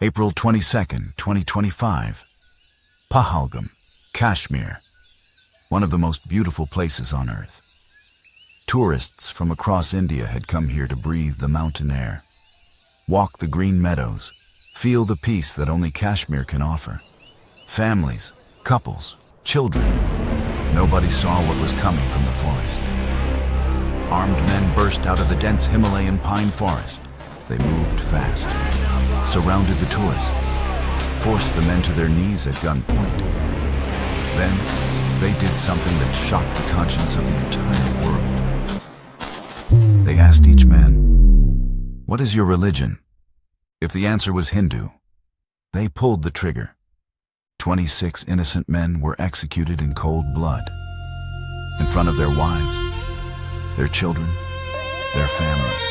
April 22nd, 2025. Pahalgam, Kashmir, one of the most beautiful places on earth. Tourists from across India had come here to breathe the mountain air, walk the green meadows, feel the peace that only Kashmir can offer. Families, couples, children. Nobody saw what was coming from the forest. Armed men burst out of the dense Himalayan pine forest. They moved fast, surrounded the tourists, forced the men to their knees at gunpoint. Then, they did something that shocked the conscience of the entire world. They asked each man, "What is your religion?" If the answer was Hindu, they pulled the trigger. 26 innocent men were executed in cold blood, in front of their wives, their children, their families.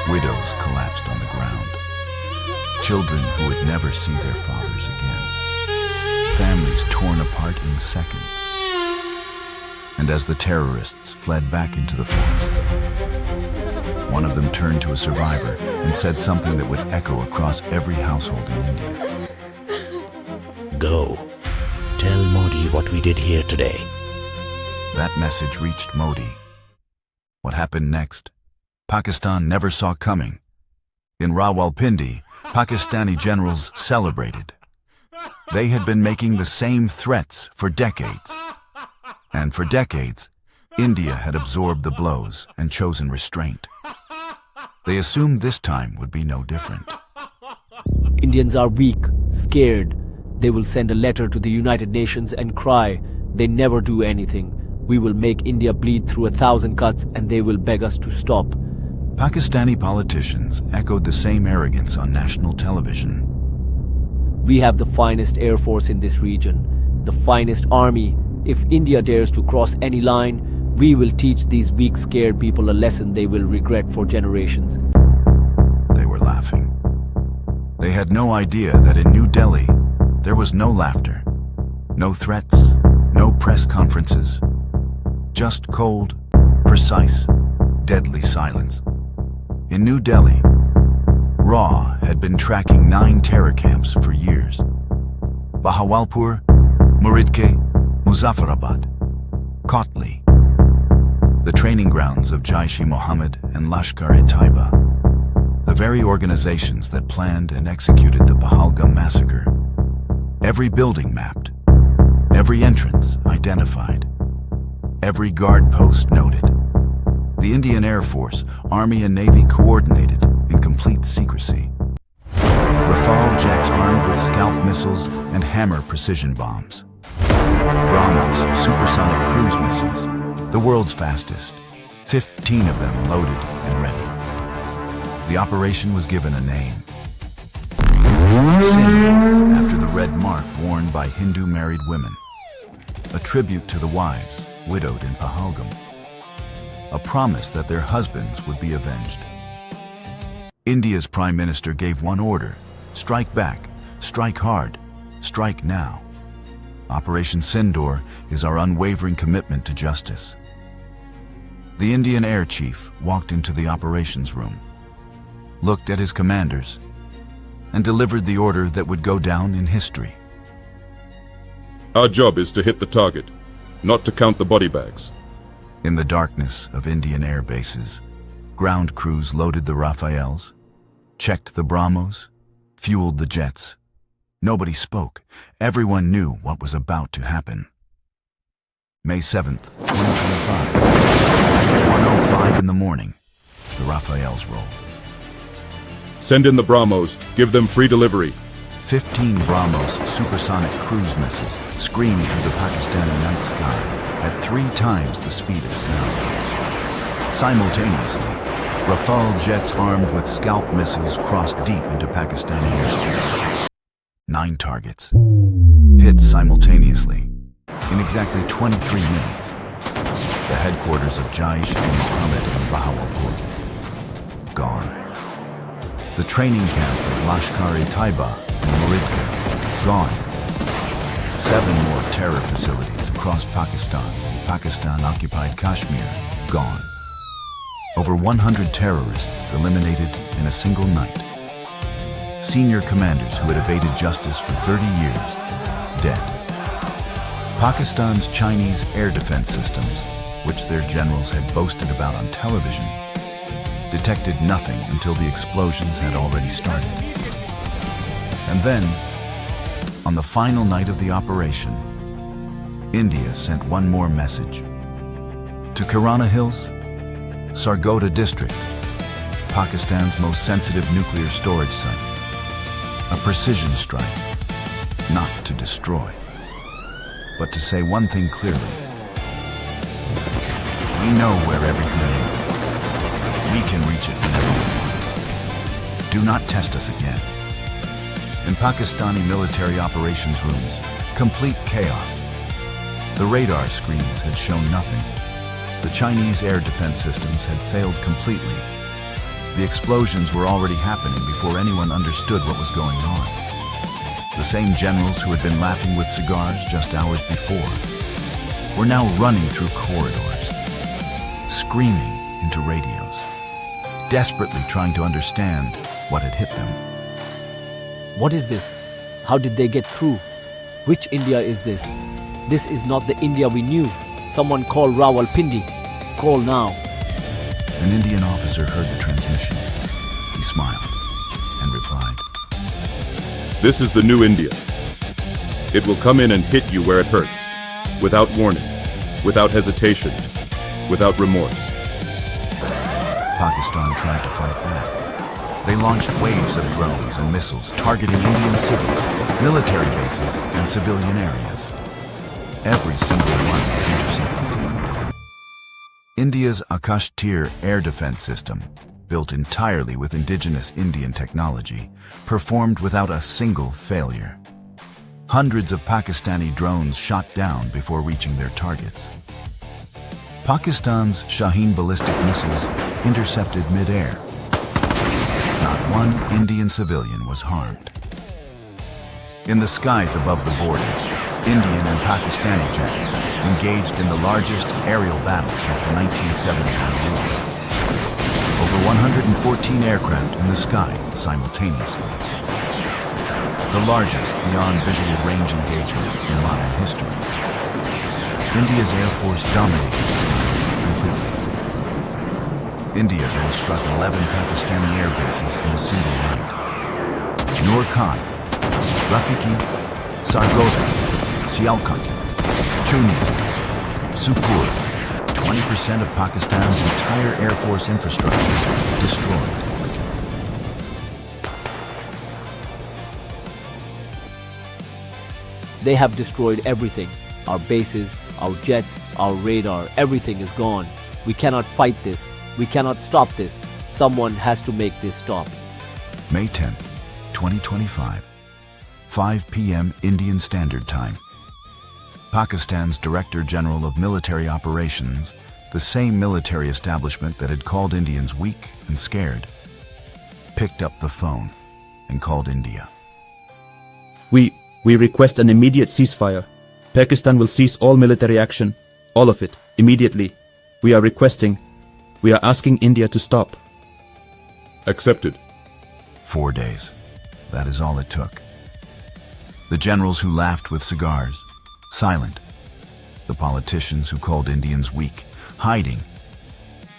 Widows collapsed on the ground. Children who would never see their fathers again. Families torn apart in seconds. And as the terrorists fled back into the forest, one of them turned to a survivor and said something that would echo across every household in India. Go. Tell Modi what we did here today. That message reached Modi. What happened next, Pakistan never saw coming. In Rawalpindi, Pakistani generals celebrated. They had been making the same threats for decades. And for decades, India had absorbed the blows and chosen restraint. They assumed this time would be no different. Indians are weak, scared. They will send a letter to the United Nations and cry, "They never do anything. We will make India bleed through 1,000 cuts and they will beg us to stop." Pakistani politicians echoed the same arrogance on national television. We have the finest air force in this region, the finest army. If India dares to cross any line, we will teach these weak, scared people a lesson they will regret for generations. They were laughing. They had no idea that in New Delhi, there was no laughter, no threats, no press conferences, just cold, precise, deadly silence. In New Delhi, RAW had been tracking 9 terror camps for years. Bahawalpur, Muridke, Muzaffarabad, Kotli, the training grounds of Jaish-e-Mohammed and Lashkar-e-Taiba, the very organizations that planned and executed the Pahalgam massacre. Every building mapped, every entrance identified, every guard post noted. The Indian Air Force, Army and Navy coordinated in complete secrecy. Rafale jets armed with Scalp missiles and Hammer precision bombs. BrahMos supersonic cruise missiles, the world's fastest, 15 of them loaded and ready. The operation was given a name. Sindoor, after the red mark worn by Hindu married women. A tribute to the wives, widowed in Pahalgam. A promise that their husbands would be avenged. India's Prime Minister gave one order: strike back, strike hard, strike now. Operation Sindoor is our unwavering commitment to justice. The Indian Air Chief walked into the operations room, looked at his commanders, and delivered the order that would go down in history. Our job is to hit the target, not to count the body bags. In the darkness of Indian air bases, ground crews loaded the Rafales, checked the BrahMos, fueled the jets. Nobody spoke. Everyone knew what was about to happen. May 7th, 2025, 1:05 in the morning, the Rafales rolled. Send in the BrahMos, give them free delivery. 15 BrahMos supersonic cruise missiles screamed through the Pakistani night sky at 3 times the speed of sound. Simultaneously, Rafale jets armed with Scalp missiles crossed deep into Pakistani airspace. 9 targets hit simultaneously in exactly 23 minutes. The headquarters of Jaish-e-Mohammed in Bahawalpur, gone. The training camp of Lashkar-e-Taiba in Muridke, gone. 7 more terror facilities across Pakistan-occupied Kashmir, gone. Over 100 terrorists eliminated in a single night. senior commanders who had evaded justice for 30 years, dead. Pakistan's Chinese air defense systems, which their generals had boasted about on television, detected nothing until the explosions had already started. And then, on the final night of the operation, India sent one more message. To Kirana Hills, Sargodha district, Pakistan's most sensitive nuclear storage site. A precision strike, not to destroy, but to say one thing clearly. We know where everything is. We can reach it whenever we want. Do not test us again. In Pakistani military operations rooms, complete chaos. The radar screens had shown nothing. The Chinese air defense systems had failed completely. The explosions were already happening before anyone understood what was going on. The same generals who had been laughing with cigars just hours before were now running through corridors, screaming into radios, desperately trying to understand what had hit them. What is this? How did they get through? Which India is this? This is not the India we knew. Someone call Rawalpindi. Call now. An Indian officer heard the transmission. He smiled and replied, This is the new India. It will come in and hit you where it hurts, without warning, without hesitation, without remorse. Pakistan tried to fight back. They launched waves of drones and missiles targeting Indian cities, military bases, and civilian areas. Every single one was intercepted. India's Akashteer air defense system, built entirely with indigenous Indian technology, performed without a single failure. Hundreds of Pakistani drones shot down before reaching their targets. Pakistan's Shaheen ballistic missiles intercepted mid-air. Not one Indian civilian was harmed. In the skies above the border, Indian and Pakistani jets engaged in the largest aerial battle since the 1971 war. Over 114 aircraft in the sky simultaneously. The largest beyond visual range engagement in modern history. India's Air Force dominated the skies completely. India then struck 11 Pakistani air bases in a single night. Noor Khan, Rafiki, Sargodha, Sialkot, Chunia, Supur, 20% of Pakistan's entire Air Force infrastructure destroyed. They have destroyed everything. Our bases, our jets, our radar, everything is gone. We cannot fight this. We cannot stop this. Someone has to make this stop. May 10, 2025, 5 p.m. Indian Standard Time. Pakistan's Director General of Military Operations, the same military establishment that had called Indians weak and scared, picked up the phone and called India. We request an immediate ceasefire. Pakistan will cease all military action, all of it, immediately. We are asking India to stop. Accepted. 4 days. That is all it took. The generals who laughed with cigars, silent. The politicians who called Indians weak, hiding.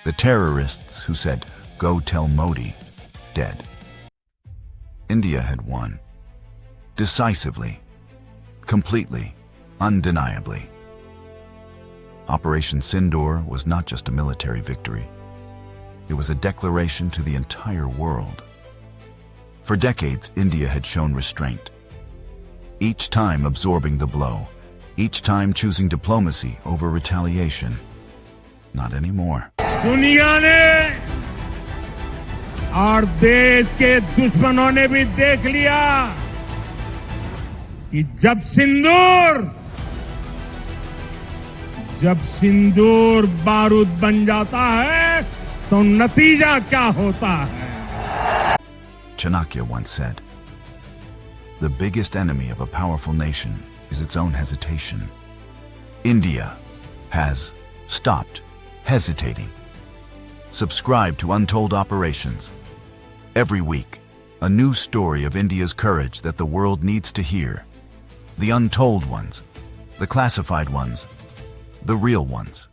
The terrorists who said, "Go tell Modi," dead. India had won. Decisively. Completely. Undeniably. Operation Sindoor was not just a military victory. It was a declaration to the entire world. For decades, India had shown restraint. Each time absorbing the blow. Each time choosing diplomacy over retaliation. Not anymore. दुनिया ने और देश के दुश्मनों ने भी देख लिया कि जब सिंदूर बारूद बन जाता है तो नतीजा क्या होता है. Chanakya once said, "The biggest enemy of a powerful nation is its own hesitation." India has stopped hesitating. Subscribe to Untold Operations every week A new story of India's courage that the world needs to hear. The untold ones, the classified ones, the real ones.